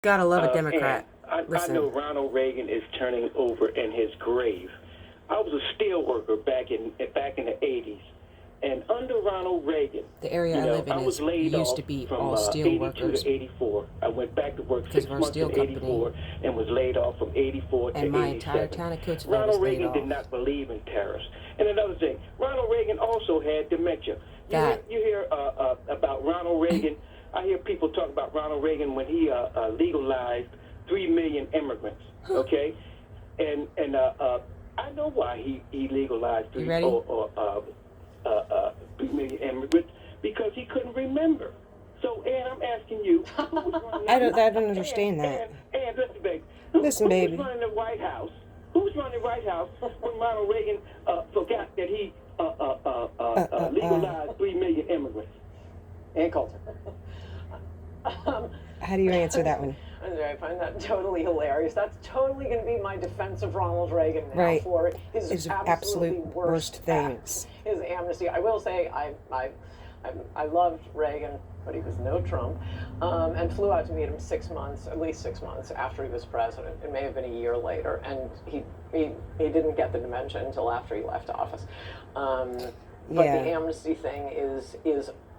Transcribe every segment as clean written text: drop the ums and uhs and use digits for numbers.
Gotta love a And Democrat. I know Listen, Ronald Reagan is turning over in his grave. I was a steel worker back in the 80s. And under Ronald Reagan, the area I live I in was is laid used off to be from all steel 82 workers to 84. I went back to work because six of our months steel in company, 84 and was laid off from 84 to and my entire 87. town of Coatesville was Ronald laid Reagan did off. not believe in tariffs. And another thing, Ronald Reagan also had dementia. That You hear about Ronald Reagan. I hear people talk about Ronald Reagan when he legalized 3 million immigrants. Okay, and I know why he legalized you 3 ready? or 3 million immigrants, because he couldn't remember. So, Ann, I'm asking you, who was running I don't understand that. Ann, listen, baby. Listen, Who baby. was running the White House? Who was running the White House when Ronald Reagan forgot that he legalized 3 million immigrants? AnnCoulter. How do you answer that one? I find that totally hilarious. That's totally going to be my defense of Ronald Reagan now Right. for his His absolutely absolute worst things. His amnesty. I will say I loved Reagan, but he was no Trump, and flew out to meet him at least 6 months after he was president. It may have been a year later, and he didn't get the dementia until after he left office. But Yeah. the amnesty thing is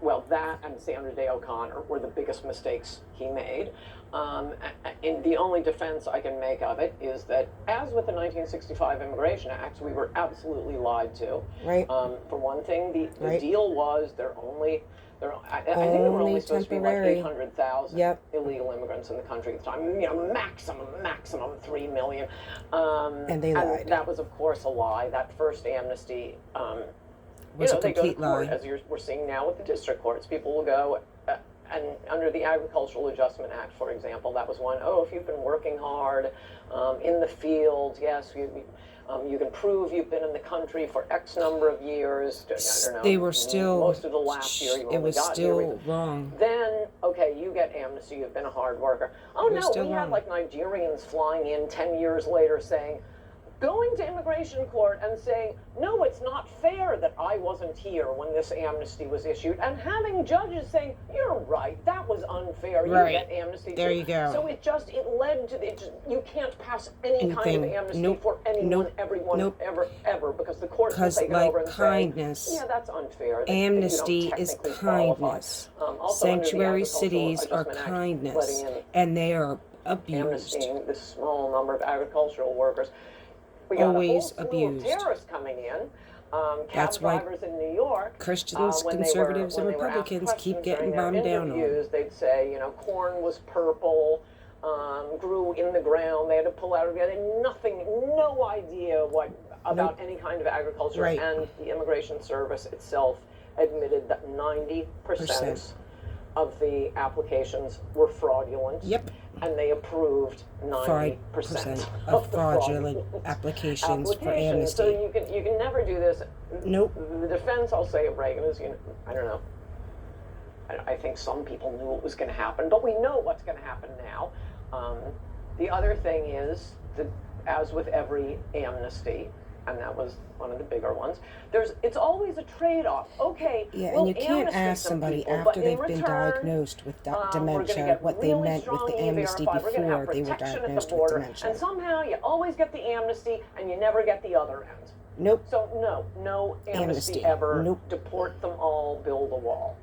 well, that and Sandra Day O'Connor were the biggest mistakes he made. And the only defense I can make of it is that, as with the 1965 Immigration Act, we were absolutely lied to. Right. For one thing, the Right. deal was I think there were only supposed to be like temporary. 800,000 Yep. illegal immigrants in the country at the time. Maximum 3 million. And they lied. That was, of course, a lie. That first amnesty. Was a They go to complete court, lie. as we're seeing now with the district courts. People will go, and under the Agricultural Adjustment Act, for example, that was one. Oh, if you've been working hard in the field, yes, you can prove you've been in the country for X number of years. I don't know. They were still. Most of the last year you only It was got still here. wrong. Then, okay, you get amnesty. You've been a hard worker. Oh It was no, still we had wrong. like Nigerians flying in 10 years later saying, going to immigration court and saying, no, it's not fair that I wasn't here when this amnesty was issued, and having judges saying, you're right, that was unfair, you Right. get amnesty There too. you go. So it led to, you can't pass any kind of Anything. amnesty Nope. for anyone, Nope. everyone, Nope. ever, because the courts will Because, take it like over and kindness, say, yeah, that's unfair. that amnesty you don't is technically qualify. kindness. Also under the Sanctuary Agricultural cities are Adjustment Act, kindness, letting in and they are abused. amnestying this small number of agricultural workers. We got Always a whole slew abused. of terrorists coming in. Cab That's why drivers in New York. Christians, when conservatives, they and were asked Republicans keep questions getting during bombed their down on. interviews, they'd say, corn was purple, grew in the ground. They had to pull out of it. They had no idea about any kind of agriculture. Right. And the Immigration Service itself admitted that 90% of the applications were fraudulent. Yep. And they approved 90% 5% of of the fraudulent applications for amnesty. So you can never do this. Nope. The defense, I'll say, of Reagan is, I don't know. I think some people knew it was going to happen, but we know what's going to happen now. The other thing is that, as with every amnesty, and that was one of the bigger ones, it's always a trade-off. Okay, Yeah, we'll and you can't amnesty ask some somebody people, after but in they've been return, diagnosed with we're gonna dementia get what they really meant with the strong amnesty E-Verify. We're gonna have before they were protection at the diagnosed with border, dementia. and somehow you always get the amnesty and you never get the other end. Nope. So no amnesty Amnesty. ever. Nope. Deport them all, build a wall.